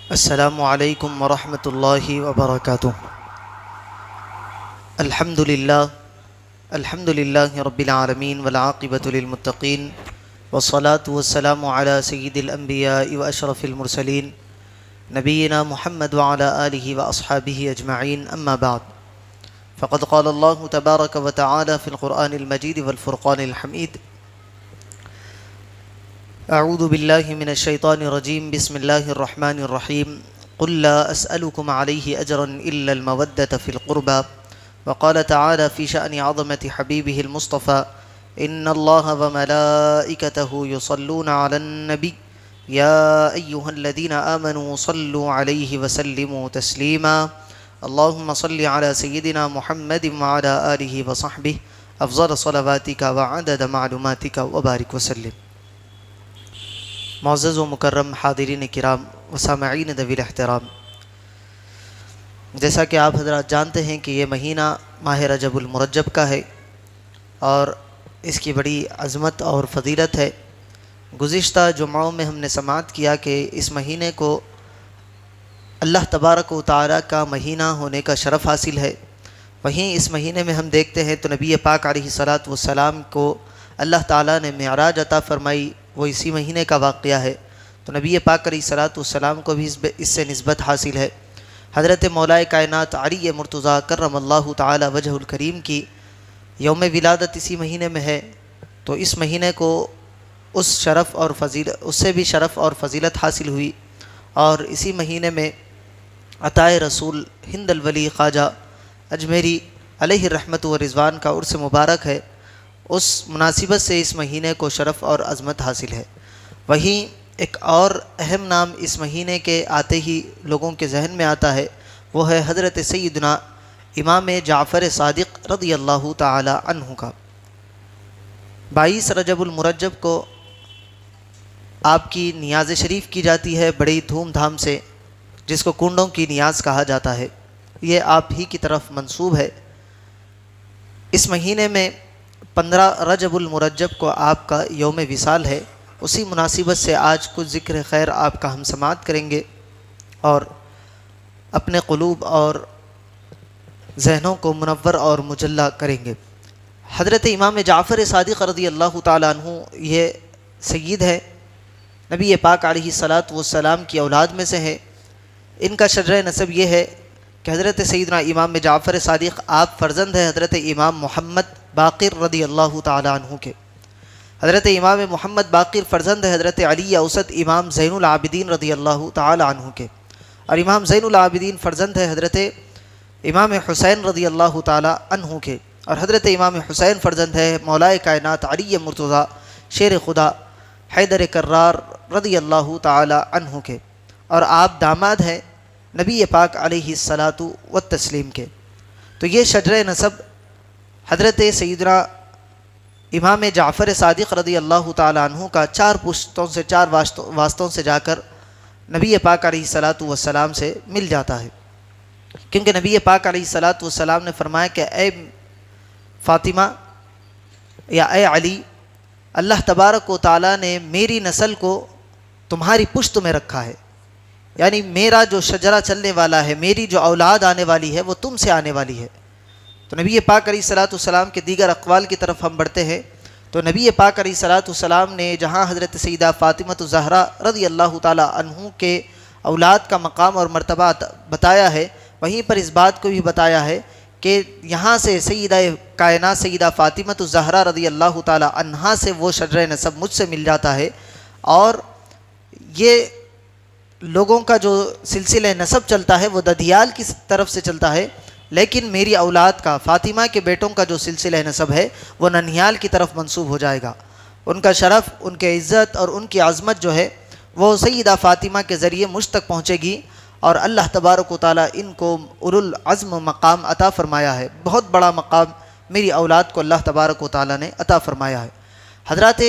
السلام علیکم ورحمۃ اللہ وبرکاتہ۔ الحمد للہ رب العالمین والعاقبۃ للمتقین والصلاة والسلام علی سید الانبیاء واشرف المرسلین نبینا محمد وعلی آلہ واصحابہ اجمعین، اما بعد فقد قال اللہ تبارک وتعالی فی القرآن المجید والفرقان الحمید: اعوذ باللہ من الشیطان الرجیم، بسم اللہ الرحمن الرحیم، قل لا اسألکم علیہ اجرا الا المودۃ فی القربى، وقال تعالی فی شأن عظمۃ حبیبہ المصطفى: ان اللہ وملائکتہ یصلون علی النبی یا ایہا الذین آمنوا صلوا علیہ وسلموا تسلیما، اللہم صل علی سیدنا محمد وعلی آلہ وصحبہ افضل صلواتک وعدد معلوماتک وبارک وسلم۔ معزز و مکرم حاضرین کرام و سامعین ذوی الاحترام، جیسا کہ آپ حضرات جانتے ہیں کہ یہ مہینہ ماہ رجب المرجب کا ہے اور اس کی بڑی عظمت اور فضیلت ہے۔ گزشتہ جمعوں میں ہم نے سماعت کیا کہ اس مہینے کو اللہ تبارک و تعالیٰ کا مہینہ ہونے کا شرف حاصل ہے۔ وہیں اس مہینے میں ہم دیکھتے ہیں تو نبی پاک علیہ الصلاۃ والسلام کو اللہ تعالیٰ نے معراج عطا فرمائی، وہ اسی مہینے کا واقعہ ہے، تو نبی پاک علیہ الصلاۃ والسلام کو بھی اس سے نسبت حاصل ہے۔ حضرت مولا کائنات علی مرتضیٰ کرم اللہ تعالی وجہ الکریم کی یوم ولادت اسی مہینے میں ہے، تو اس مہینے کو اس سے بھی شرف اور فضیلت حاصل ہوئی، اور اسی مہینے میں عطائے رسول ہند الولی خواجہ اجمیری علیہ الرحمت و رضوان کا عرس مبارک ہے، اس مناسبت سے اس مہینے کو شرف اور عظمت حاصل ہے۔ وہیں ایک اور اہم نام اس مہینے کے آتے ہی لوگوں کے ذہن میں آتا ہے، وہ ہے حضرت سیدنا امام جعفر صادق رضی اللہ تعالی عنہ کا۔ 22 رجب المرجب کو آپ کی نیاز شریف کی جاتی ہے بڑی دھوم دھام سے، جس کو کنڈوں کی نیاز کہا جاتا ہے، یہ آپ ہی کی طرف منسوب ہے۔ اس مہینے میں 15 رجب المرجب کو آپ کا یوم وصال ہے، اسی مناسبت سے آج کچھ ذکر خیر آپ کا ہم سماعت کریں گے اور اپنے قلوب اور ذہنوں کو منور اور مجلہ کریں گے۔ حضرت امام جعفر صادق رضی اللہ تعالیٰ عنہ یہ سید ہے، نبی پاک علیہ الصلاۃ والسلام کی اولاد میں سے ہے۔ ان کا شجرہ نسب یہ ہے کہ حضرت سیدنا امام جعفر صادق آپ فرزند ہیں حضرت امام محمد باقر رضی اللہ تعالیٰ عنہ کے۔ حضرت امام محمد باقر فرزند ہے حضرت علی اوسط امام زین العابدین رضی اللہ تعالیٰ عنہ کے، اور امام زین العابدین فرزند ہے حضرت امام حسین رضی اللہ تعالیٰ عنہ کے، اور حضرت امام حسین فرزند ہے مولا کائنات علی مرتضیٰ شیر خدا حیدر کرار رضی اللہ تعالیٰ عنہ کے، اور آپ داماد ہیں نبی پاک علیہ الصلاۃ والتسلیم کے۔ تو یہ شجرہ نسب حضرت سیدنا امام جعفر صادق رضی اللہ تعالیٰ عنہ کا 4 پشتوں سے 4 واسطوں سے جا کر نبی پاک علیہ الصلاۃ والسلام سے مل جاتا ہے، کیونکہ نبی پاک علیہ الصلاۃ والسلام نے فرمایا کہ اے فاطمہ یا اے علی، اللہ تبارک و تعالیٰ نے میری نسل کو تمہاری پشت میں رکھا ہے، یعنی میرا جو شجرہ چلنے والا ہے، میری جو اولاد آنے والی ہے وہ تم سے آنے والی ہے۔ تو نبی پاک علیہ الصلاۃ والسلام کے دیگر اقوال کی طرف ہم بڑھتے ہیں، تو نبی پاک علیہ الصلاۃ والسلام نے جہاں حضرت سیدہ فاطمہ الزہرا رضی اللہ تعالی عنہ کے اولاد کا مقام اور مرتبہ بتایا ہے، وہیں پر اس بات کو بھی بتایا ہے کہ یہاں سے سیدہ کائنات سیدہ فاطمہ الزہرا رضی اللہ تعالی عنہا سے وہ شجرہ نسب مجھ سے مل جاتا ہے، اور یہ لوگوں کا جو سلسلہ نسب چلتا ہے وہ ددھیال کی طرف سے چلتا ہے، لیکن میری اولاد کا فاطمہ کے بیٹوں کا جو سلسلہ نسب ہے وہ ننھیال کی طرف منسوب ہو جائے گا۔ ان کا شرف، ان کے عزت اور ان کی عظمت جو ہے وہ سیدہ فاطمہ کے ذریعے مجھ تک پہنچے گی، اور اللہ تبارک و تعالیٰ ان کو اولو العزم مقام عطا فرمایا ہے، بہت بڑا مقام میری اولاد کو اللہ تبارک و تعالیٰ نے عطا فرمایا ہے۔ حضرات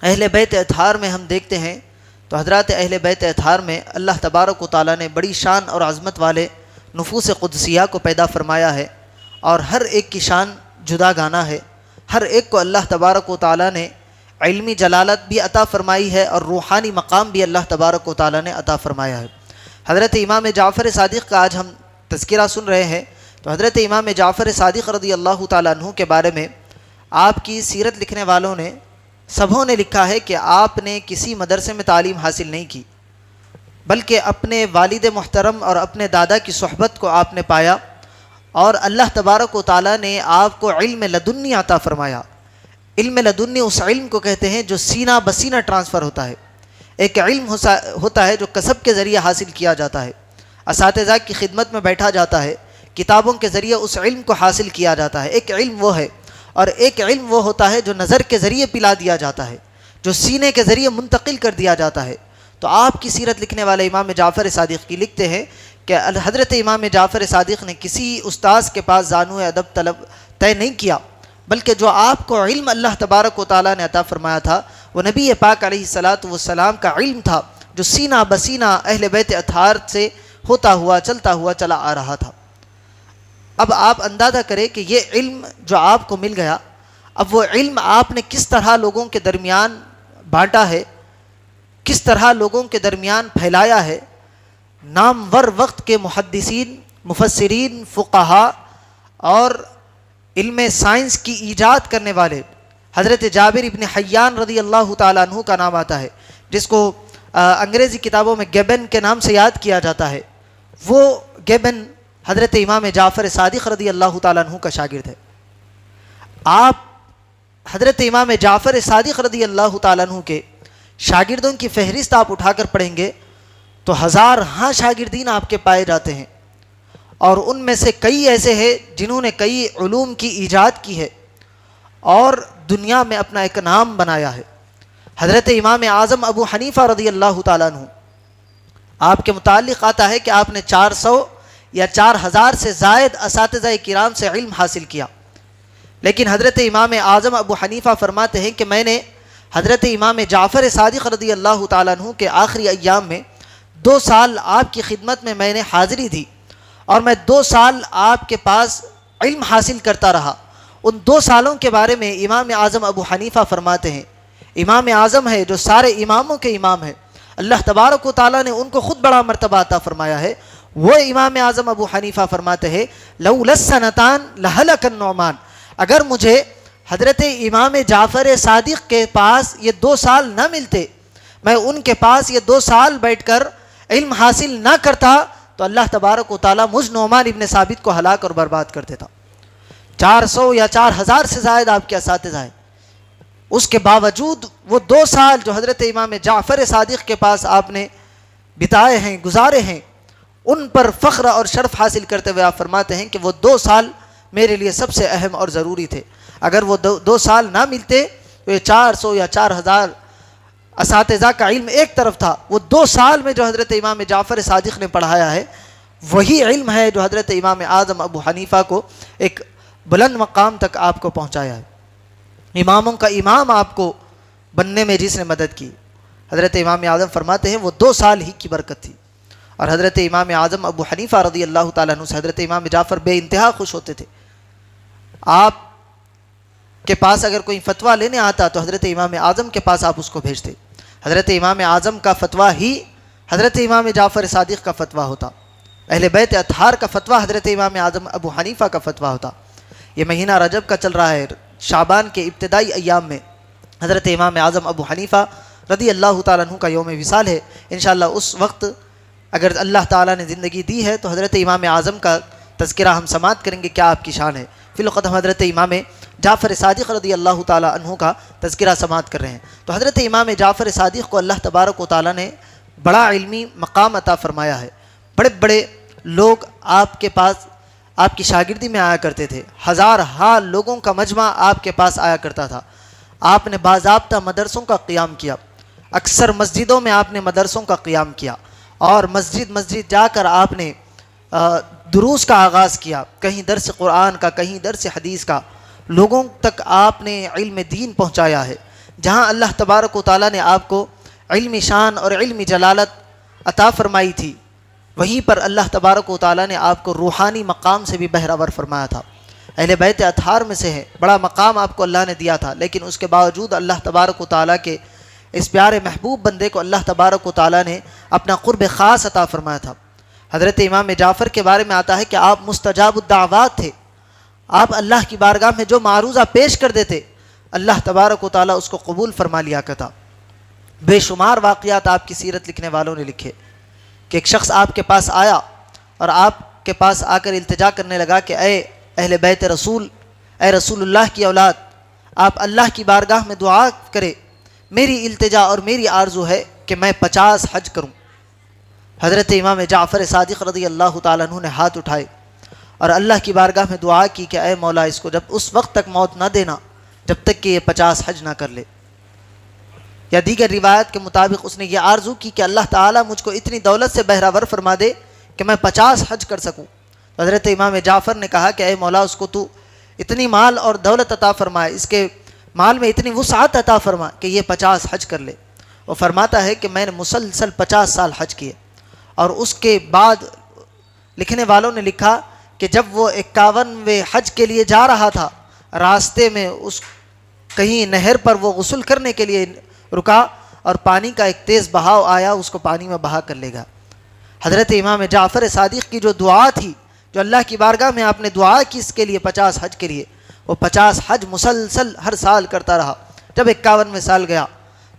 اہل بیت اطہار میں ہم دیکھتے ہیں تو حضرات اہل بیت اطہار میں اللہ تبارک و تعالیٰ نے بڑی شان اور عظمت والے نفوس قدسیہ کو پیدا فرمایا ہے، اور ہر ایک کی شان جدا گانا ہے. ہر ایک کو اللہ تبارک و تعالیٰ نے علمی جلالت بھی عطا فرمائی ہے اور روحانی مقام بھی اللہ تبارک و تعالیٰ نے عطا فرمایا ہے. حضرت امام جعفر صادق کا آج ہم تذکرہ سن رہے ہیں. تو حضرت امام جعفر صادق رضی اللہ تعالیٰ عنہ کے بارے میں آپ کی سیرت لکھنے والوں نے سبھوں نے لکھا ہے کہ آپ نے کسی مدرسے میں تعلیم حاصل نہیں کی، بلکہ اپنے والد محترم اور اپنے دادا کی صحبت کو آپ نے پایا، اور اللہ تبارک و تعالیٰ نے آپ کو علم لدنی عطا فرمایا. علم لدنی اس علم کو کہتے ہیں جو سینہ بسینہ ٹرانسفر ہوتا ہے. ایک علم ہوتا ہے جو کسب کے ذریعے حاصل کیا جاتا ہے، اساتذہ کی خدمت میں بیٹھا جاتا ہے، کتابوں کے ذریعے اس علم کو حاصل کیا جاتا ہے. ایک علم وہ ہے، اور ایک علم وہ ہوتا ہے جو نظر کے ذریعے پلا دیا جاتا ہے، جو سینے کے ذریعے منتقل کر دیا جاتا ہے. تو آپ کی سیرت لکھنے والے امام جعفر صادق کی لکھتے ہیں کہ حضرت امام جعفر صادق نے کسی استاذ کے پاس زانو ادب طلب طے نہیں کیا، بلکہ جو آپ کو علم اللہ تبارک و تعالیٰ نے عطا فرمایا تھا وہ نبی پاک علیہ الصلاۃ والسلام کا علم تھا، جو سینہ بسینہ اہل بیت اطہار سے ہوتا ہوا چلتا ہوا چلا آ رہا تھا. اب آپ اندازہ کریں کہ یہ علم جو آپ کو مل گیا، اب وہ علم آپ نے کس طرح لوگوں کے درمیان بانٹا ہے، کس طرح لوگوں کے درمیان پھیلایا ہے. نامور وقت کے محدثین، مفسرین، فقہا اور علم سائنس کی ایجاد کرنے والے حضرت جابر ابن حیان رضی اللہ تعالیٰ عنہ کا نام آتا ہے، جس کو انگریزی کتابوں میں گیبن کے نام سے یاد کیا جاتا ہے. وہ گیبن حضرت امام جعفر صادق رضی اللہ تعالیٰ عنہ کا شاگرد ہے. آپ حضرت امام جعفر صادق رضی اللہ تعالیٰ عنہ کے شاگردوں کی فہرست آپ اٹھا کر پڑھیں گے تو ہزارہا شاگردین آپ کے پائے جاتے ہیں، اور ان میں سے کئی ایسے ہیں جنہوں نے کئی علوم کی ایجاد کی ہے اور دنیا میں اپنا ایک نام بنایا ہے. حضرت امام اعظم ابو حنیفہ رضی اللہ تعالیٰ عنہ، آپ کے متعلق آتا ہے کہ آپ نے 400 یا 4000 سے زائد اساتذہ کرام سے علم حاصل کیا. لیکن حضرت امام اعظم ابو حنیفہ فرماتے ہیں کہ میں نے حضرت امام جعفر صادق رضی اللہ تعالیٰ عنہ کے آخری ایام میں 2 سال آپ کی خدمت میں نے حاضری دی، اور میں 2 سال آپ کے پاس علم حاصل کرتا رہا. ان 2 سالوں کے بارے میں امام اعظم ابو حنیفہ فرماتے ہیں، امام اعظم ہے جو سارے اماموں کے امام ہیں، اللہ تبارک و تعالیٰ نے ان کو خود بڑا مرتبہ عطا فرمایا ہے. وہ امام اعظم ابو حنیفہ فرماتے ہیں لولا السنتان لہلک النعمان، اگر مجھے حضرت امام جعفر صادق کے پاس یہ 2 سال نہ ملتے، میں ان کے پاس یہ 2 سال بیٹھ کر علم حاصل نہ کرتا تو اللہ تبارک و تعالیٰ مجھ نعمان ابن ثابت کو ہلاک اور برباد کر دیتا. 400 یا 4000 سے زائد آپ کے اساتذہ ہیں، اس کے باوجود وہ 2 سال جو حضرت امام جعفر صادق کے پاس آپ نے بتائے ہیں، گزارے ہیں، ان پر فخر اور شرف حاصل کرتے ہوئے آپ فرماتے ہیں کہ وہ 2 سال میرے لیے سب سے اہم اور ضروری تھے. اگر وہ 2 سال نہ ملتے تو یہ 400 یا 4000 اساتذہ کا علم ایک طرف تھا، وہ 2 سال میں جو حضرت امام جعفر صادق نے پڑھایا ہے وہی علم ہے جو حضرت امام اعظم ابو حنیفہ کو ایک بلند مقام تک آپ کو پہنچایا ہے. اماموں کا امام آپ کو بننے میں جس نے مدد کی، حضرت امام اعظم فرماتے ہیں وہ 2 سال ہی کی برکت تھی. اور حضرت امام اعظم ابو حنیفہ رضی اللہ تعالیٰ عنہ سے حضرت امام جعفر بے انتہا خوش ہوتے تھے. آپ کے پاس اگر کوئی فتویٰ لینے آتا تو حضرت امام اعظم کے پاس آپ اس کو بھیجتے. حضرت امام اعظم کا فتویٰ ہی حضرت امام جعفر صادق کا فتویٰ ہوتا، اہل بیت اطہار کا فتویٰ حضرت امام اعظم ابو حنیفہ کا فتویٰ ہوتا. یہ مہینہ رجب کا چل رہا ہے، شعبان کے ابتدائی ایام میں حضرت امام اعظم ابو حنیفہ رضی اللہ تعالیٰ عنہ کا یوم وصال ہے. انشاءاللہ اس وقت اگر اللہ تعالیٰ نے زندگی دی ہے تو حضرت امام اعظم کا تذکرہ ہم سماعت کریں گے، کیا آپ کی شان ہے. فی الوقت ہم حضرت امام جعفر صادق رضی اللہ تعالیٰ عنہ کا تذکرہ سماعت کر رہے ہیں. تو حضرت امام جعفر صادق کو اللہ تبارک و تعالیٰ نے بڑا علمی مقام عطا فرمایا ہے. بڑے بڑے لوگ آپ کے پاس آپ کی شاگردی میں آیا کرتے تھے، ہزارہا لوگوں کا مجمع آپ کے پاس آیا کرتا تھا. آپ نے باضابطہ مدرسوں کا قیام کیا، اکثر مسجدوں میں آپ نے مدرسوں کا قیام کیا، اور مسجد مسجد جا کر آپ نے دروس کا آغاز کیا، کہیں درس قرآن کا، کہیں درس حدیث کا. لوگوں تک آپ نے علم دین پہنچایا ہے. جہاں اللہ تبارک و تعالیٰ نے آپ کو علمی شان اور علمی جلالت عطا فرمائی تھی، وہیں پر اللہ تبارک و تعالیٰ نے آپ کو روحانی مقام سے بھی بہرہ ور فرمایا تھا. اہل بیت اطہار میں سے ہیں، بڑا مقام آپ کو اللہ نے دیا تھا، لیکن اس کے باوجود اللہ تبارک و تعالیٰ کے اس پیارے محبوب بندے کو اللہ تبارک و تعالیٰ نے اپنا قرب خاص عطا فرمایا تھا۔ حضرت امام جعفر کے بارے میں آتا ہے کہ آپ مستجاب الدعوات تھے، آپ اللہ کی بارگاہ میں جو معروضہ پیش کر دیتے اللہ تبارک و تعالیٰ اس کو قبول فرما لیا کرتا۔ بے شمار واقعات آپ کی سیرت لکھنے والوں نے لکھے کہ ایک شخص آپ کے پاس آیا اور آپ کے پاس آ کر التجا کرنے لگا کہ اے اہل بیت رسول، اے رسول اللہ کی اولاد، آپ اللہ کی بارگاہ میں دعا کرے، میری التجا اور میری آرزو ہے کہ میں 50 حج کروں۔ حضرت امام جعفر صادق رضی اللہ تعالیٰ عنہ نے ہاتھ اٹھائے اور اللہ کی بارگاہ میں دعا کی کہ اے مولا اس کو جب اس وقت تک موت نہ دینا جب تک کہ یہ 50 حج نہ کر لے۔ یا دیگر روایت کے مطابق اس نے یہ آرزو کی کہ اللہ تعالیٰ مجھ کو اتنی دولت سے بہرہور فرما دے کہ میں 50 حج کر سکوں۔ حضرت امام جعفر نے کہا کہ اے مولا اس کو تو اتنی مال اور دولت عطا فرمائے، اس کے مال میں اتنی وسعت عطا فرما کہ یہ 50 حج کر لے۔ وہ فرماتا ہے کہ میں نے مسلسل 50 سال حج کیے، اور اس کے بعد لکھنے والوں نے لکھا کہ جب وہ 51ویں حج کے لیے جا رہا تھا، راستے میں اس کہیں نہر پر وہ غسل کرنے کے لیے رکا اور پانی کا ایک تیز بہاؤ آیا، اس کو پانی میں بہا کر لے گا۔ حضرت امام جعفر صادق کی جو دعا تھی، جو اللہ کی بارگاہ میں آپ نے دعا کی اس کے لیے 50 حج کے لیے، وہ 50 حج مسلسل ہر سال کرتا رہا۔ جب 51ویں سال گیا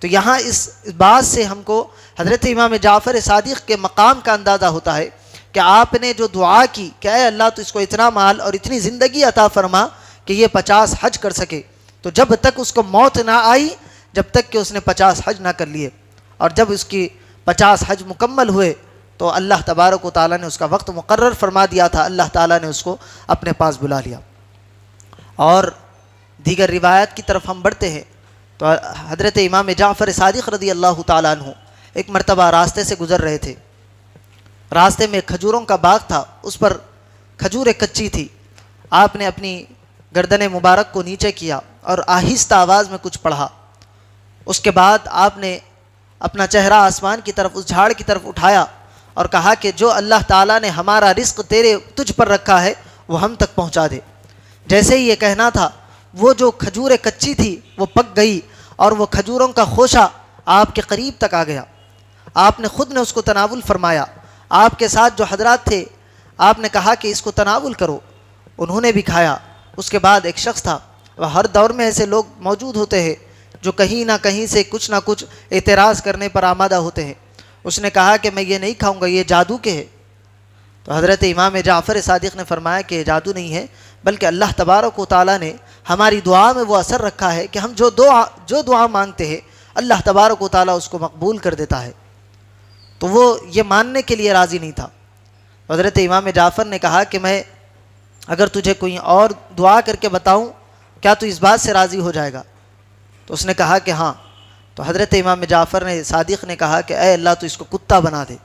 تو یہاں اس بات سے ہم کو حضرت امام جعفر صادق کے مقام کا اندازہ ہوتا ہے کہ آپ نے جو دعا کی کہ اے اللہ تو اس کو اتنا مال اور اتنی زندگی عطا فرما کہ یہ 50 حج کر سکے، تو جب تک اس کو موت نہ آئی جب تک کہ اس نے 50 حج نہ کر لیے، اور جب اس کی 50 حج مکمل ہوئے تو اللہ تبارک و تعالیٰ نے اس کا وقت مقرر فرما دیا تھا، اللہ تعالیٰ نے اس کو اپنے پاس بلا لیا۔ اور دیگر روایت کی طرف ہم بڑھتے ہیں تو حضرت امام جعفر صادق رضی اللہ تعالیٰ عنہ ایک مرتبہ راستے سے گزر رہے تھے، راستے میں کھجوروں کا باغ تھا، اس پر کھجوریں کچی تھی۔ آپ نے اپنی گردن مبارک کو نیچے کیا اور آہستہ آواز میں کچھ پڑھا، اس کے بعد آپ نے اپنا چہرہ آسمان کی طرف اس جھاڑ کی طرف اٹھایا اور کہا کہ جو اللہ تعالیٰ نے ہمارا رزق تجھ پر رکھا ہے وہ ہم تک پہنچا دے۔ جیسے ہی یہ کہنا تھا وہ جو کھجوریں کچی تھی وہ پک گئی اور وہ کھجوروں کا خوشہ آپ کے قریب تک آ گیا۔ آپ نے خود نے اس کو تناول فرمایا، آپ کے ساتھ جو حضرات تھے آپ نے کہا کہ اس کو تناول کرو، انہوں نے بھی کھایا۔ اس کے بعد ایک شخص تھا، وہ ہر دور میں ایسے لوگ موجود ہوتے ہیں جو کہیں نہ کہیں سے کچھ نہ کچھ اعتراض کرنے پر آمادہ ہوتے ہیں۔ اس نے کہا کہ میں یہ نہیں کھاؤں گا، یہ جادو کے ہے۔ تو حضرت امام جعفر صادق نے فرمایا کہ یہ جادو نہیں ہے، بلکہ اللہ تبارک و تعالیٰ نے ہماری دعا میں وہ اثر رکھا ہے کہ ہم جو دعا مانگتے ہیں اللہ تبارک و تعالیٰ اس کو مقبول کر دیتا ہے۔ تو وہ یہ ماننے کے لیے راضی نہیں تھا۔ حضرت امام جعفر نے کہا کہ میں اگر تجھے کوئی اور دعا کر کے بتاؤں کیا تو اس بات سے راضی ہو جائے گا؟ تو اس نے کہا کہ ہاں۔ تو حضرت امام جعفر نے صادق نے کہا کہ اے اللہ تو اس کو کتا بنا دے۔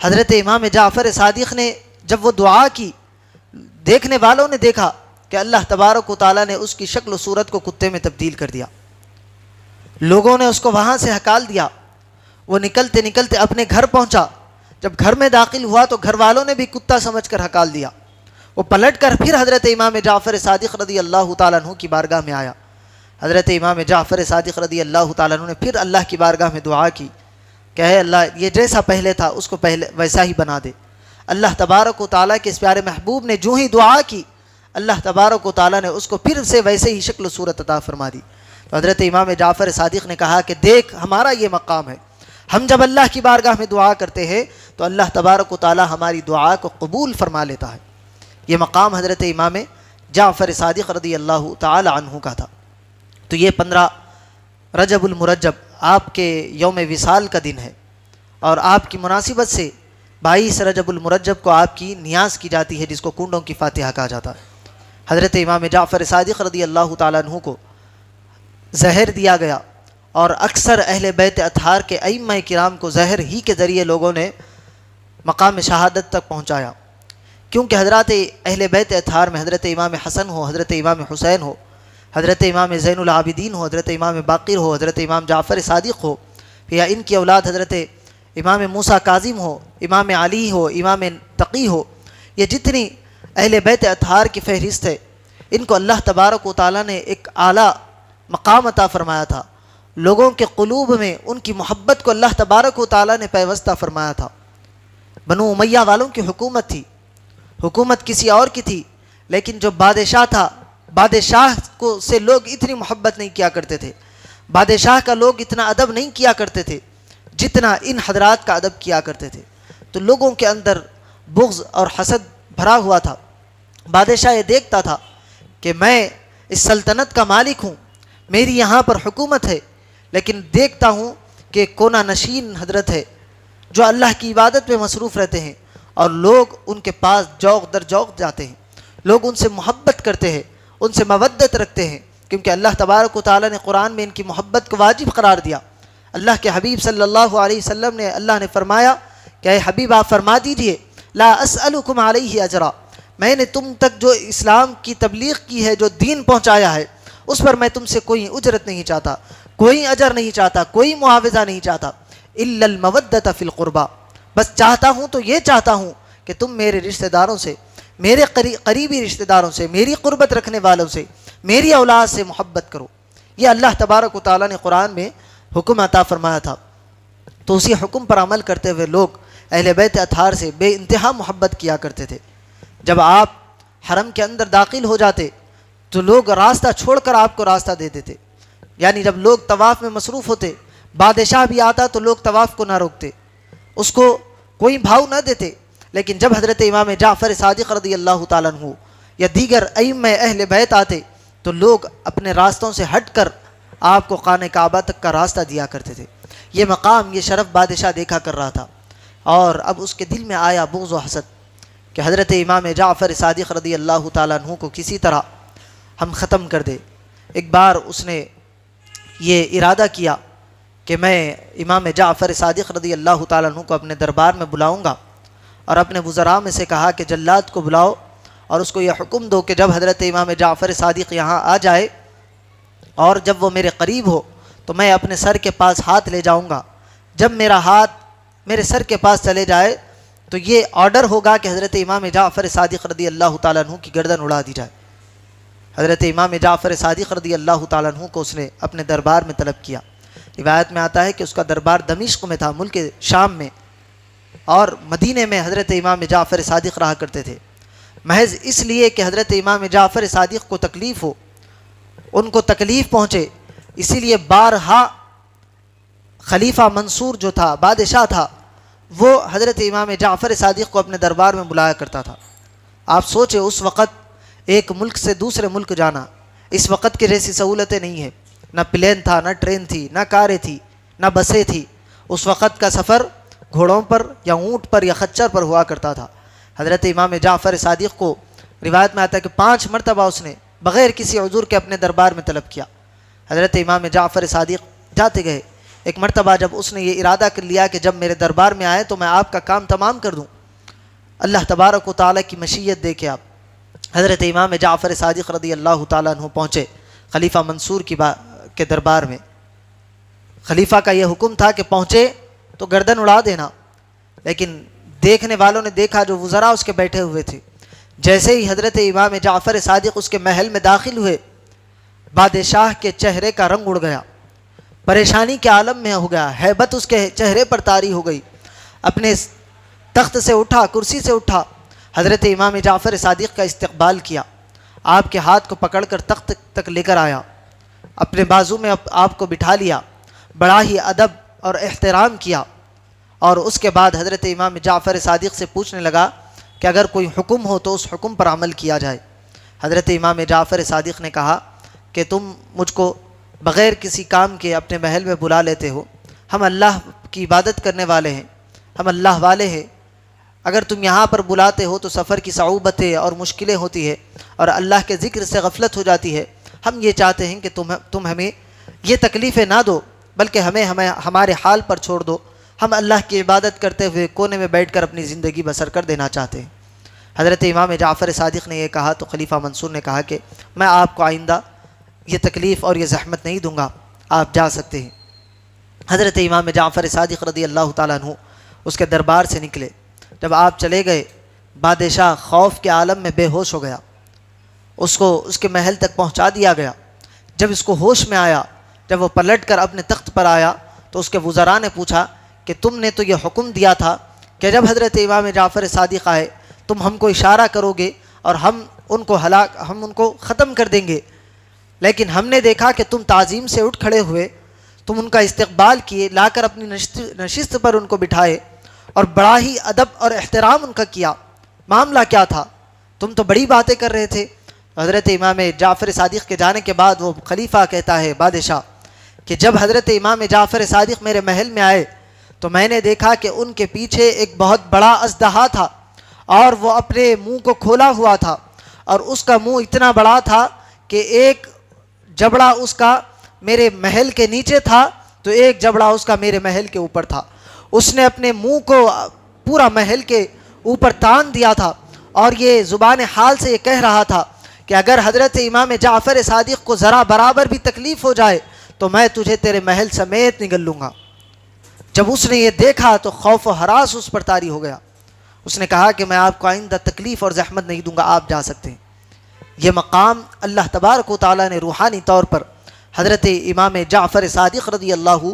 حضرت امام جعفر صادق نے جب وہ دعا کی، دیکھنے والوں نے دیکھا کہ اللہ تبارک و تعالیٰ نے اس کی شکل و صورت کو کتے میں تبدیل کر دیا۔ لوگوں نے اس کو وہاں سے ہکال دیا، وہ نکلتے نکلتے اپنے گھر پہنچا۔ جب گھر میں داخل ہوا تو گھر والوں نے بھی کتا سمجھ کر ہکال دیا۔ وہ پلٹ کر پھر حضرت امام جعفر صادق رضی اللہ تعالیٰ عنہ کی بارگاہ میں آیا۔ حضرت امام جعفر صادق رضی اللہ تعالیٰ عنہ نے پھر اللہ کی بارگاہ میں دعا کی کہ اے اللہ یہ جیسا پہلے تھا اس کو پہلے ویسا ہی بنا دے۔ اللہ تبارک و تعالیٰ کے اس پیارے محبوب نے جو ہی دعا کی اللہ تبارک و تعالیٰ نے اس کو پھر سے ویسے ہی شکل و صورت عطا فرما دی۔ تو حضرت امام جعفر صادق نے کہا کہ دیکھ ہمارا یہ مقام ہے، ہم جب اللہ کی بارگاہ میں دعا کرتے ہیں تو اللہ تبارک و تعالیٰ ہماری دعا کو قبول فرما لیتا ہے۔ یہ مقام حضرت امام جعفر صادق رضی اللہ تعالی عنہ کا تھا۔ تو یہ 15 رجب المرجب آپ کے یوم وصال کا دن ہے، اور آپ کی مناسبت سے 22 رجب المرجب کو آپ کی نیاز کی جاتی ہے، جس کو کنڈوں کی فاتحہ کہا جاتا ہے۔ حضرت امام جعفر صادق رضی اللہ تعالیٰ عنہ کو زہر دیا گیا، اور اکثر اہل بیت اطہار کے ائمہ کرام کو زہر ہی کے ذریعے لوگوں نے مقام شہادت تک پہنچایا، کیونکہ حضرات اہل بیت اطہار میں حضرت امام حسن ہو، حضرت امام حسین ہو، حضرت امام زین العابدین ہو، حضرت امام باقر ہو، حضرت امام جعفر صادق ہو، یا ان کی اولاد حضرت امام موسیٰ کاظم ہو، امام علی ہو، امام تقی ہو، یہ جتنی اہل بیت اطہار کی فہرست ہے ان کو اللہ تبارک و تعالیٰ نے ایک اعلیٰ مقام عطا فرمایا تھا، لوگوں کے قلوب میں ان کی محبت کو اللہ تبارک و تعالیٰ نے پیوستہ فرمایا تھا۔ بنو امیہ والوں کی حکومت تھی، حکومت کسی اور کی تھی، لیکن جو بادشاہ تھا، بادشاہ کو سے لوگ اتنی محبت نہیں کیا کرتے تھے، بادشاہ کا لوگ اتنا ادب نہیں کیا کرتے تھے جتنا ان حضرات کا ادب کیا کرتے تھے۔ تو لوگوں کے اندر بغض اور حسد بھرا ہوا تھا۔ بادشاہ یہ دیکھتا تھا کہ میں اس سلطنت کا مالک ہوں، میری یہاں پر حکومت ہے، لیکن دیکھتا ہوں کہ کونا نشین حضرت ہے جو اللہ کی عبادت میں مصروف رہتے ہیں، اور لوگ ان کے پاس جوق در جوق جاتے ہیں، لوگ ان سے محبت کرتے ہیں، ان سے مودت رکھتے ہیں، کیونکہ اللہ تبارک و تعالیٰ نے قرآن میں ان کی محبت کو واجب قرار دیا۔ اللہ کے حبیب صلی اللہ علیہ وسلم نے اللہ نے فرمایا کہ اے حبیب آپ فرما دیجئے لا اسألکم علیہ اجرا، میں نے تم تک جو اسلام کی تبلیغ کی ہے، جو دین پہنچایا ہے، اس پر میں تم سے کوئی اجرت نہیں چاہتا، کوئی اجر نہیں چاہتا، کوئی معاوضہ نہیں چاہتا، الا المودۃ فی القربى، بس چاہتا ہوں تو یہ چاہتا ہوں کہ تم میرے رشتہ داروں سے، میرے قریبی رشتہ داروں سے، میری قربت رکھنے والوں سے، میری اولاد سے محبت کرو۔ یہ اللہ تبارک و تعالیٰ نے قرآن میں حکم عطا فرمایا تھا۔ تو اسی حکم پر عمل کرتے ہوئے لوگ اہل بیت اطہار سے بے انتہا محبت کیا کرتے تھے۔ جب آپ حرم کے اندر داخل ہو جاتے تو لوگ راستہ چھوڑ کر آپ کو راستہ دے دیتے، یعنی جب لوگ طواف میں مصروف ہوتے، بادشاہ بھی آتا تو لوگ طواف کو نہ روکتے، اس کو کوئی بھاؤ نہ دیتے، لیکن جب حضرت امام جعفر صادق رضی اللہ تعالیٰ عنہ یا دیگر ائمہ اہل بیت آتے تو لوگ اپنے راستوں سے ہٹ کر آپ کو خانہ کعبہ تک کا راستہ دیا کرتے تھے۔ یہ مقام، یہ شرف بادشاہ دیکھا کر رہا تھا، اور اب اس کے دل میں آیا بغض و حسد کہ حضرت امام جعفر صادق رضی اللہ تعالیٰ عنہ کو کسی طرح ہم ختم کر دے۔ ایک بار اس نے یہ ارادہ کیا کہ میں امام جعفر صادق رضی اللہ تعالیٰ عنہ کو اپنے دربار میں بلاؤں گا، اور اپنے وزراء میں سے کہا کہ جلاد کو بلاؤ اور اس کو یہ حکم دو کہ جب حضرت امام جعفر صادق یہاں آ جائے اور جب وہ میرے قریب ہو تو میں اپنے سر کے پاس ہاتھ لے جاؤں گا، جب میرا ہاتھ میرے سر کے پاس چلے جائے تو یہ آرڈر ہوگا کہ حضرت امام جعفر صادق رضی اللہ تعالیٰ عنہ کی گردن اڑا دی جائے۔ حضرت امام جعفر صادق رضی اللہ تعالیٰ عنہ کو اس نے اپنے دربار میں طلب کیا۔ روایت میں آتا ہے کہ اس کا دربار دمشق میں تھا، ملک شام میں، اور مدینے میں حضرت امام جعفر صادق رہا کرتے تھے۔ محض اس لیے کہ حضرت امام جعفر صادق کو تکلیف ہو، ان کو تکلیف پہنچے، اسی لیے بارہا خلیفہ منصور جو تھا، بادشاہ تھا، وہ حضرت امام جعفر صادق کو اپنے دربار میں بلایا کرتا تھا۔ آپ سوچے اس وقت ایک ملک سے دوسرے ملک جانا، اس وقت کی جیسی سہولتیں نہیں ہیں، نہ پلین تھا، نہ ٹرین تھی، نہ کاریں تھی، نہ بسیں تھی۔ اس وقت کا سفر گھوڑوں پر یا اونٹ پر یا خچر پر ہوا کرتا تھا۔ حضرت امام جعفر صادق کو روایت میں آتا ہے کہ 5 مرتبہ اس نے بغیر کسی عذر کے اپنے دربار میں طلب کیا۔ حضرت امام جعفر صادق جاتے گئے۔ ایک مرتبہ جب اس نے یہ ارادہ کر لیا کہ جب میرے دربار میں آئے تو میں آپ کا کام تمام کر دوں، اللہ تبارک و تعالیٰ کی مشیت دیکھے آپ حضرت امام جعفر صادق رضی اللہ تعالیٰ عنہ پہنچے خلیفہ منصور کے دربار میں۔ خلیفہ کا یہ حکم تھا کہ پہنچے تو گردن اڑا دینا، لیکن دیکھنے والوں نے دیکھا، جو وزراء اس کے بیٹھے ہوئے تھے، جیسے ہی حضرت امام جعفر صادق اس کے محل میں داخل ہوئے، بادشاہ کے چہرے کا رنگ اڑ گیا، پریشانی کے عالم میں ہو گیا، ہیبت اس کے چہرے پر طاری ہو گئی، اپنے تخت سے اٹھا، کرسی سے اٹھا، حضرت امام جعفر صادق کا استقبال کیا، آپ کے ہاتھ کو پکڑ کر تخت تک لے کر آیا، اپنے بازو میں آپ کو بٹھا لیا، بڑا ہی ادب اور احترام کیا، اور اس کے بعد حضرت امام جعفر صادق سے پوچھنے لگا کہ اگر کوئی حکم ہو تو اس حکم پر عمل کیا جائے۔ حضرت امام جعفر صادق نے کہا کہ تم مجھ کو بغیر کسی کام کے اپنے محل میں بلا لیتے ہو، ہم اللہ کی عبادت کرنے والے ہیں، ہم اللہ والے ہیں، اگر تم یہاں پر بلاتے ہو تو سفر کی صعوبتیں اور مشکلیں ہوتی ہے اور اللہ کے ذکر سے غفلت ہو جاتی ہے، ہم یہ چاہتے ہیں کہ تم ہمیں یہ تکلیفیں نہ دو، بلکہ ہمیں ہمارے حال پر چھوڑ دو، ہم اللہ کی عبادت کرتے ہوئے کونے میں بیٹھ کر اپنی زندگی بسر کر دینا چاہتے ہیں۔ حضرت امام جعفر صادق نے یہ کہا تو خلیفہ منصور نے کہا کہ میں آپ کو آئندہ یہ تکلیف اور یہ زحمت نہیں دوں گا، آپ جا سکتے ہیں۔ حضرت امام جعفر صادق رضی اللہ تعالیٰ عنہ اس کے دربار سے نکلے، جب آپ چلے گئے بادشاہ خوف کے عالم میں بے ہوش ہو گیا، اس کو اس کے محل تک پہنچا دیا گیا۔ جب اس کو ہوش میں آیا، جب وہ پلٹ کر اپنے تخت پر آیا تو اس کے وزراء نے پوچھا کہ تم نے تو یہ حکم دیا تھا کہ جب حضرت امام جعفر صادق آئے تم ہم کو اشارہ کرو گے اور ہم ان کو ختم کر دیں گے، لیکن ہم نے دیکھا کہ تم تعظیم سے اٹھ کھڑے ہوئے، تم ان کا استقبال کیے، لا کر اپنی نشست پر ان کو بٹھائے اور بڑا ہی ادب اور احترام ان کا کیا، معاملہ کیا تھا؟ تم تو بڑی باتیں کر رہے تھے۔ حضرت امام جعفر صادق کے جانے کے بعد وہ خلیفہ کہتا ہے، بادشاہ، کہ جب حضرت امام جعفر صادق میرے محل میں آئے تو میں نے دیکھا کہ ان کے پیچھے ایک بہت بڑا اژدہا تھا اور وہ اپنے منہ کو کھولا ہوا تھا، اور اس کا منہ اتنا بڑا تھا کہ ایک جبڑا اس کا میرے محل کے نیچے تھا تو ایک جبڑا اس کا میرے محل کے اوپر تھا۔ اس نے اپنے منہ کو پورا محل کے اوپر تان دیا تھا اور یہ زبان حال سے یہ کہہ رہا تھا کہ اگر حضرت امام جعفر صادق کو ذرا برابر بھی تکلیف ہو جائے تو میں تجھے تیرے محل سمیت نگل لوں گا۔ جب اس نے یہ دیکھا تو خوف و ہراس اس پر طاری ہو گیا۔ اس نے کہا کہ میں آپ کو آئندہ تکلیف اور زحمت نہیں دوں گا، آپ جا سکتے ہیں۔ یہ مقام اللہ تبارک و تعالیٰ نے روحانی طور پر حضرت امام جعفر صادق رضی اللہ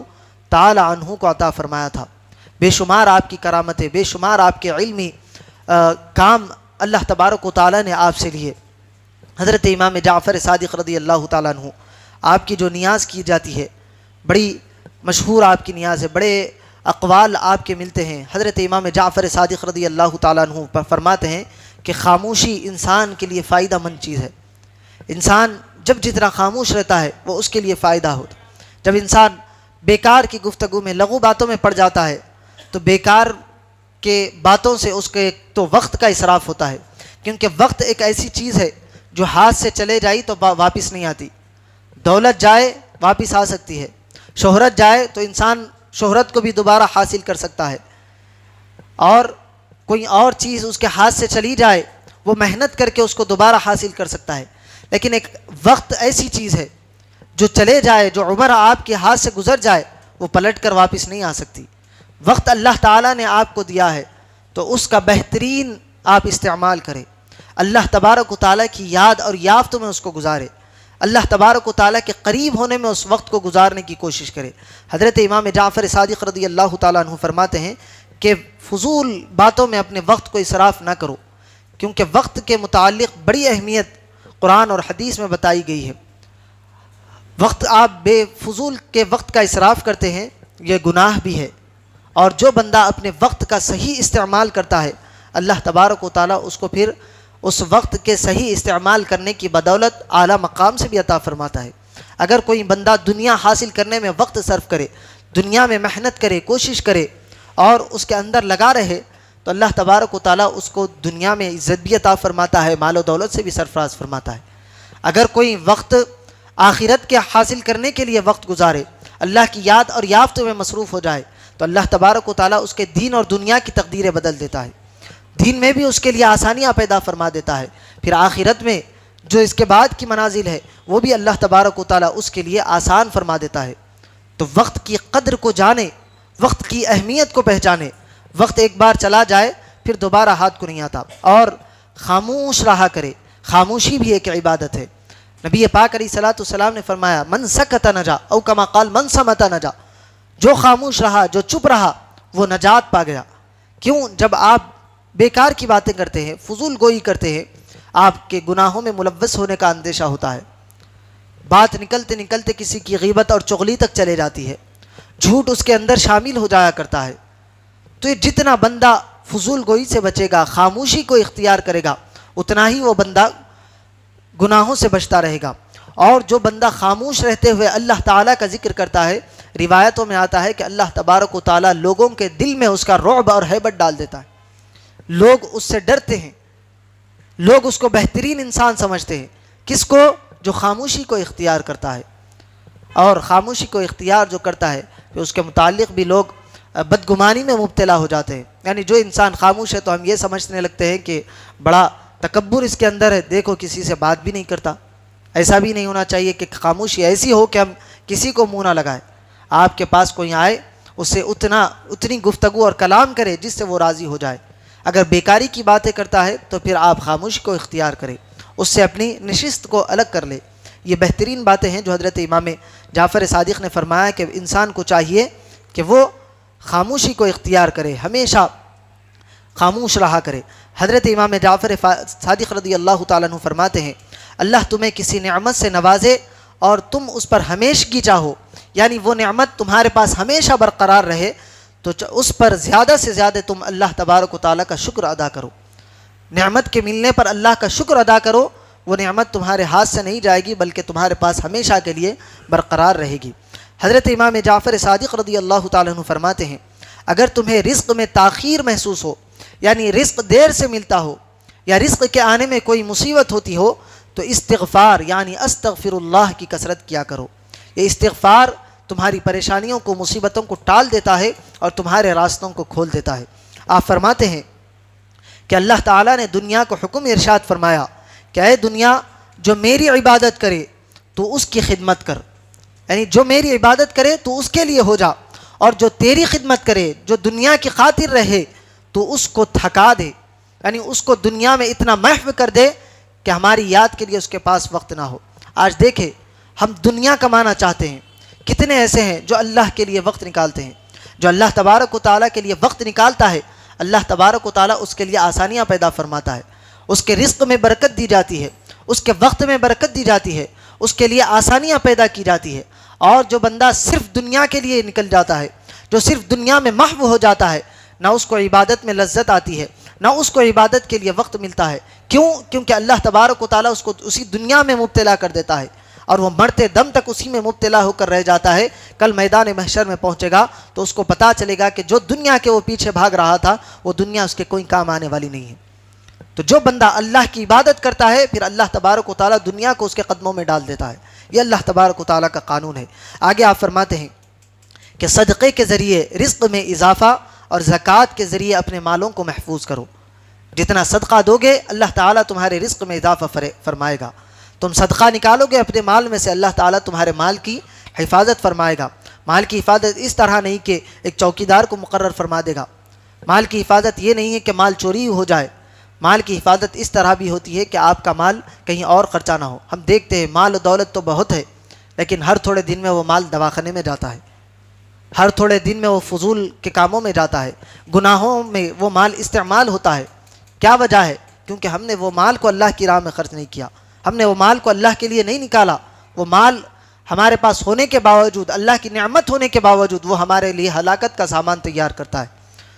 تعالی عنہ کو عطا فرمایا تھا۔ بے شمار آپ کی کرامتیں، بے شمار آپ کے علمی کام اللہ تبارک و تعالیٰ نے آپ سے لیے۔ حضرت امام جعفر صادق رضی اللہ تعالیٰ عنہ، آپ کی جو نیاز کی جاتی ہے بڑی مشہور آپ کی نیاز ہے، بڑے اقوال آپ کے ملتے ہیں۔ حضرت امام جعفر صادق رضی اللہ تعالیٰ عنہ فرماتے ہیں کہ خاموشی انسان کے لیے فائدہ مند چیز ہے۔ انسان جب جتنا خاموش رہتا ہے وہ اس کے لیے فائدہ ہوتا۔ جب انسان بیکار کی گفتگو میں، لغو باتوں میں پڑ جاتا ہے تو بیکار کے باتوں سے اس کے تو وقت کا اسراف ہوتا ہے، کیونکہ وقت ایک ایسی چیز ہے جو ہاتھ سے چلے جائی تو واپس نہیں آتی۔ دولت جائے واپس آ سکتی ہے، شہرت جائے تو انسان شہرت کو بھی دوبارہ حاصل کر سکتا ہے، اور کوئی اور چیز اس کے ہاتھ سے چلی جائے وہ محنت کر کے اس کو دوبارہ حاصل کر سکتا ہے، لیکن ایک وقت ایسی چیز ہے جو چلے جائے، جو عمر آپ کے ہاتھ سے گزر جائے وہ پلٹ کر واپس نہیں آ سکتی۔ وقت اللہ تعالیٰ نے آپ کو دیا ہے تو اس کا بہترین آپ استعمال کریں، اللہ تبارک و تعالیٰ کی یاد اور یافت میں اس کو گزارے، اللہ تبارک و تعالیٰ کے قریب ہونے میں اس وقت کو گزارنے کی کوشش کرے۔ حضرت امام جعفر صادق رضی اللہ تعالیٰ عنہ فرماتے ہیں کہ فضول باتوں میں اپنے وقت کو اسراف نہ کرو، کیونکہ وقت کے متعلق بڑی اہمیت قرآن اور حدیث میں بتائی گئی ہے۔ وقت آپ بے فضول کے وقت کا اسراف کرتے ہیں یہ گناہ بھی ہے، اور جو بندہ اپنے وقت کا صحیح استعمال کرتا ہے اللہ تبارک و تعالیٰ اس کو پھر اس وقت کے صحیح استعمال کرنے کی بدولت اعلیٰ مقام سے بھی عطا فرماتا ہے۔ اگر کوئی بندہ دنیا حاصل کرنے میں وقت صرف کرے، دنیا میں محنت کرے، کوشش کرے اور اس کے اندر لگا رہے تو اللہ تبارک و تعالیٰ اس کو دنیا میں عزت بھی عطا فرماتا ہے، مال و دولت سے بھی سرفراز فرماتا ہے۔ اگر کوئی وقت آخرت کے حاصل کرنے کے لیے وقت گزارے، اللہ کی یاد اور یافت میں مصروف ہو جائے تو اللہ تبارک و تعالیٰ اس کے دین اور دنیا کی تقدیریں بدل دیتا ہے، دین میں بھی اس کے لیے آسانیاں پیدا فرما دیتا ہے، پھر آخرت میں جو اس کے بعد کی منازل ہے وہ بھی اللہ تبارک و تعالیٰ اس کے لیے آسان فرما دیتا ہے۔ تو وقت کی قدر کو جانے، وقت کی اہمیت کو پہچانے۔ وقت ایک بار چلا جائے پھر دوبارہ ہاتھ کو نہیں آتا، اور خاموش رہا کرے، خاموشی بھی ایک عبادت ہے۔ نبی پاک علیہ الصلوۃ والسلام نے فرمایا من سکت نجا، او کما قال من صمت نجا، جو خاموش رہا، جو چپ رہا وہ نجات پا گیا۔ کیوں؟ جب آپ بیکار کی باتیں کرتے ہیں، فضول گوئی کرتے ہیں، آپ کے گناہوں میں ملوث ہونے کا اندیشہ ہوتا ہے، بات نکلتے نکلتے کسی کی غیبت اور چغلی تک چلے جاتی ہے، جھوٹ اس کے اندر شامل ہو جایا کرتا ہے۔ تو یہ جتنا بندہ فضول گوئی سے بچے گا، خاموشی کو اختیار کرے گا، اتنا ہی وہ بندہ گناہوں سے بچتا رہے گا۔ اور جو بندہ خاموش رہتے ہوئے اللہ تعالیٰ کا ذکر کرتا ہے، روایتوں میں آتا ہے کہ اللہ تبارک و تعالیٰ لوگوں کے دل میں اس کا رعب اور ہیبت ڈال دیتا ہے، لوگ اس سے ڈرتے ہیں، لوگ اس کو بہترین انسان سمجھتے ہیں۔ کس کو؟ جو خاموشی کو اختیار کرتا ہے، اور خاموشی کو اختیار جو کرتا ہے پھر اس کے متعلق بھی لوگ بدگمانی میں مبتلا ہو جاتے ہیں۔ یعنی جو انسان خاموش ہے تو ہم یہ سمجھنے لگتے ہیں کہ بڑا تکبر اس کے اندر ہے، دیکھو کسی سے بات بھی نہیں کرتا۔ ایسا بھی نہیں ہونا چاہیے کہ خاموشی ایسی ہو کہ ہم کسی کو منہ نہ لگائیں۔ آپ کے پاس کوئی آئے اس سے اتنی گفتگو اور کلام کرے جس سے وہ راضی ہو جائے۔ اگر بیکاری کی باتیں کرتا ہے تو پھر آپ خاموشی کو اختیار کریں، اس سے اپنی نشست کو الگ کر لے۔ یہ بہترین باتیں ہیں جو حضرت امام جعفر صادق نے فرمایا کہ انسان کو چاہیے کہ وہ خاموشی کو اختیار کرے، ہمیشہ خاموش رہا کرے۔ حضرت امام جعفر صادق رضی اللہ تعالیٰ عنہ فرماتے ہیں اللہ تمہیں کسی نعمت سے نوازے اور تم اس پر ہمیشگی چاہو، یعنی وہ نعمت تمہارے پاس ہمیشہ برقرار رہے، تو اس پر زیادہ سے زیادہ تم اللہ تبارک و تعالیٰ کا شکر ادا کرو۔ نعمت کے ملنے پر اللہ کا شکر ادا کرو، وہ نعمت تمہارے ہاتھ سے نہیں جائے گی بلکہ تمہارے پاس ہمیشہ کے لیے برقرار رہے گی۔ حضرت امام جعفر صادق رضی اللہ تعالیٰ عنہ فرماتے ہیں اگر تمہیں رزق میں تاخیر محسوس ہو، یعنی رزق دیر سے ملتا ہو یا رزق کے آنے میں کوئی مصیبت ہوتی ہو، تو استغفار یعنی استغفر اللہ کی کثرت کیا کرو۔ یہ استغفار تمہاری پریشانیوں کو، مصیبتوں کو ٹال دیتا ہے اور تمہارے راستوں کو کھول دیتا ہے۔ آپ فرماتے ہیں کہ اللہ تعالیٰ نے دنیا کو حکم ارشاد فرمایا کہ اے دنیا جو میری عبادت کرے تو اس کی خدمت کر، یعنی جو میری عبادت کرے تو اس کے لیے ہو جا، اور جو تیری خدمت کرے، جو دنیا کی خاطر رہے تو اس کو تھکا دے، یعنی اس کو دنیا میں اتنا محو کر دے کہ ہماری یاد کے لیے اس کے پاس وقت نہ ہو۔ آج دیکھیں ہم دنیا کمانا چاہتے ہیں، کتنے ایسے ہیں جو اللہ کے لیے وقت نکالتے ہیں، جو اللہ تبارک و تعالیٰ کے لیے وقت نکالتا ہے اللہ تبارک و تعالیٰ اس کے لیے آسانیاں پیدا فرماتا ہے، اس کے رزق میں برکت دی جاتی ہے، اس کے وقت میں برکت دی جاتی ہے، اس کے لیے آسانیاں پیدا کی جاتی ہے۔ اور جو بندہ صرف دنیا کے لیے نکل جاتا ہے، جو صرف دنیا میں محو ہو جاتا ہے، نہ اس کو عبادت میں لذت آتی ہے، نہ اس کو عبادت کے لیے وقت ملتا ہے۔ کیونکہ اللہ تبارک و تعالیٰ اس کو اسی دنیا میں مبتلا کر دیتا ہے اور وہ مرتے دم تک اسی میں مبتلا ہو کر رہ جاتا ہے۔ کل میدان محشر میں پہنچے گا تو اس کو پتہ چلے گا کہ جو دنیا کے وہ پیچھے بھاگ رہا تھا وہ دنیا اس کے کوئی کام آنے والی نہیں ہے۔ تو جو بندہ اللہ کی عبادت کرتا ہے پھر اللہ تبارک و تعالیٰ دنیا کو اس کے قدموں میں ڈال دیتا ہے۔ یہ اللہ تبارک و تعالیٰ کا قانون ہے۔ آگے آپ فرماتے ہیں کہ صدقے کے ذریعے رزق میں اضافہ اور زکوٰۃ کے ذریعے اپنے مالوں کو محفوظ کرو۔ جتنا صدقہ دو گے اللہ تعالیٰ تمہارے رزق میں اضافہ فرمائے گا۔ تم صدقہ نکالو گے اپنے مال میں سے اللہ تعالیٰ تمہارے مال کی حفاظت فرمائے گا۔ مال کی حفاظت اس طرح نہیں کہ ایک چوکیدار کو مقرر فرما دے گا۔ مال کی حفاظت یہ نہیں ہے کہ مال چوری ہو جائے۔ مال کی حفاظت اس طرح بھی ہوتی ہے کہ آپ کا مال کہیں اور خرچہ نہ ہو۔ ہم دیکھتے ہیں مال و دولت تو بہت ہے لیکن ہر تھوڑے دن میں وہ مال دواخانے میں جاتا ہے، ہر تھوڑے دن میں وہ فضول کے کاموں میں جاتا ہے، گناہوں میں وہ مال استعمال ہوتا ہے۔ کیا وجہ ہے؟ کیونکہ ہم نے وہ مال کو اللہ کی راہ میں خرچ نہیں کیا، ہم نے وہ مال کو اللہ کے لیے نہیں نکالا۔ وہ مال ہمارے پاس ہونے کے باوجود، اللہ کی نعمت ہونے کے باوجود وہ ہمارے لیے ہلاکت کا سامان تیار کرتا ہے۔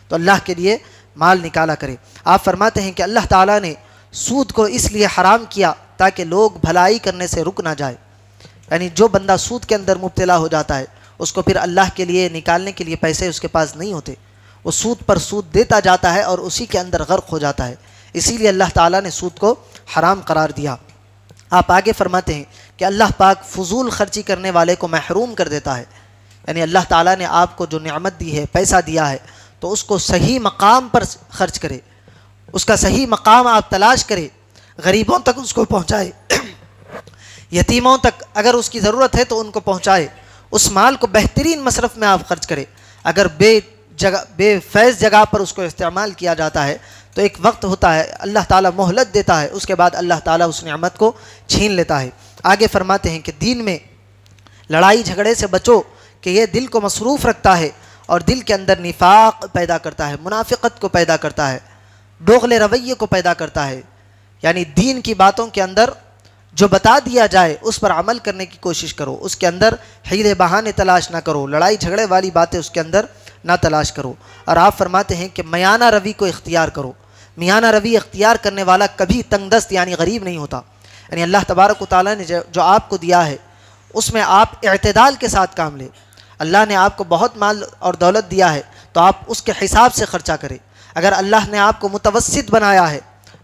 تو اللہ کے لیے مال نکالا کرے۔ آپ فرماتے ہیں کہ اللہ تعالیٰ نے سود کو اس لیے حرام کیا تاکہ لوگ بھلائی کرنے سے رک نہ جائے، یعنی جو بندہ سود کے اندر مبتلا ہو جاتا ہے اس کو پھر اللہ کے لیے نکالنے کے لیے پیسے اس کے پاس نہیں ہوتے، وہ سود پر سود دیتا جاتا ہے اور اسی کے اندر غرق ہو جاتا ہے۔ اسی لیے اللہ تعالیٰ نے سود کو حرام قرار دیا۔ آپ آگے فرماتے ہیں کہ اللہ پاک فضول خرچی کرنے والے کو محروم کر دیتا ہے، یعنی اللہ تعالیٰ نے آپ کو جو نعمت دی ہے، پیسہ دیا ہے، تو اس کو صحیح مقام پر خرچ کرے، اس کا صحیح مقام آپ تلاش کرے، غریبوں تک اس کو پہنچائے، یتیموں تک اگر اس کی ضرورت ہے تو ان کو پہنچائے، اس مال کو بہترین مصرف میں آپ خرچ کرے۔ اگر بے فیض جگہ پر اس کو استعمال کیا جاتا ہے تو ایک وقت ہوتا ہے اللہ تعالیٰ مہلت دیتا ہے، اس کے بعد اللہ تعالیٰ اس نعمت کو چھین لیتا ہے۔ آگے فرماتے ہیں کہ دین میں لڑائی جھگڑے سے بچو کہ یہ دل کو مصروف رکھتا ہے اور دل کے اندر نفاق پیدا کرتا ہے، منافقت کو پیدا کرتا ہے، دوغلے رویے کو پیدا کرتا ہے۔ یعنی دین کی باتوں کے اندر جو بتا دیا جائے اس پر عمل کرنے کی کوشش کرو، اس کے اندر حیلے بہانے تلاش نہ کرو، لڑائی جھگڑے والی باتیں اس کے اندر نہ تلاش کرو۔ اور آپ فرماتے ہیں کہ میانہ روی کو اختیار کرو۔ میانہ روی اختیار کرنے والا کبھی تنگ دست یعنی غریب نہیں ہوتا۔ یعنی اللہ تبارک و تعالیٰ نے جو آپ کو دیا ہے اس میں آپ اعتدال کے ساتھ کام لیں۔ اللہ نے آپ کو بہت مال اور دولت دیا ہے تو آپ اس کے حساب سے خرچہ کریں۔ اگر اللہ نے آپ کو متوسط بنایا ہے،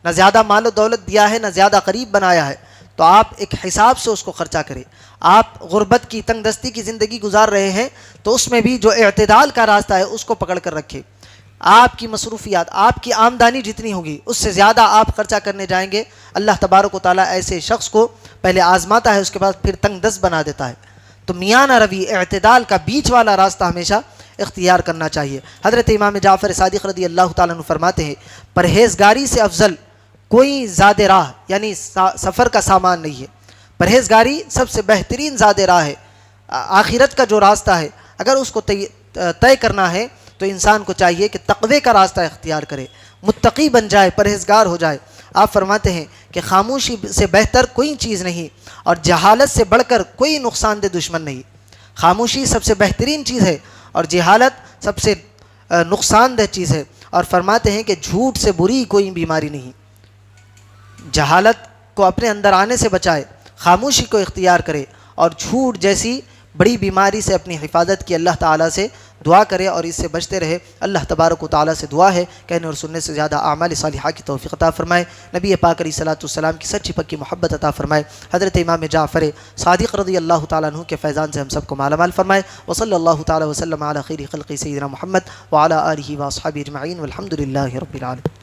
نہ زیادہ مال و دولت دیا ہے نہ زیادہ غریب بنایا ہے، تو آپ ایک حساب سے اس کو خرچہ کریں۔ آپ غربت کی تنگ دستی کی زندگی گزار رہے ہیں تو اس میں بھی جو اعتدال کا راستہ ہے اس کو پکڑ کر رکھیں۔ آپ کی مصروفیات، آپ کی آمدنی جتنی ہوگی اس سے زیادہ آپ خرچہ کرنے جائیں گے، اللہ تبارک و تعالیٰ ایسے شخص کو پہلے آزماتا ہے، اس کے بعد پھر تنگ دست بنا دیتا ہے۔ تو میانہ روی، اعتدال کا بیچ والا راستہ ہمیشہ اختیار کرنا چاہیے۔ حضرت امام جعفر صادق رضی اللہ تعالیٰ عنہ فرماتے ہیں پرہیزگاری سے افضل کوئی زاد راہ یعنی سفر کا سامان نہیں ہے۔ پرہیزگاری سب سے بہترین زاد راہ ہے، آخرت کا جو راستہ ہے، اگر اس کو طے کرنا ہے تو انسان کو چاہیے کہ تقوی کا راستہ اختیار کرے، متقی بن جائے، پرہیزگار ہو جائے۔ آپ فرماتے ہیں کہ خاموشی سے بہتر کوئی چیز نہیں اور جہالت سے بڑھ کر کوئی نقصان دہ دشمن نہیں۔ خاموشی سب سے بہترین چیز ہے اور جہالت سب سے نقصان دہ چیز ہے، اور فرماتے ہیں کہ جھوٹ سے بری کوئی بیماری نہیں۔ جہالت کو اپنے اندر آنے سے بچائے، خاموشی کو اختیار کرے اور جھوٹ جیسی بڑی بیماری سے اپنی حفاظت کی اللہ تعالیٰ سے دعا کرے اور اس سے بچتے رہے۔ اللہ تبارک و تعالیٰ سے دعا ہے کہنے اور سننے سے زیادہ اعمال صالحہ کی توفیق عطا فرمائے، نبی پاک علیہ الصلوۃ والسلام کی سچی پکی محبت عطا فرمائے، حضرت امام جعفر صادق رضی اللہ تعالیٰ عنہ کے فیضان سے ہم سب کو مالا مال فرمائے۔ وصلی اللہ تعالیٰ وسلم علی خیر خلق سیدنا محمد وعلی آلہ واصحابہ اجمعین والحمد للہ رب العالمین۔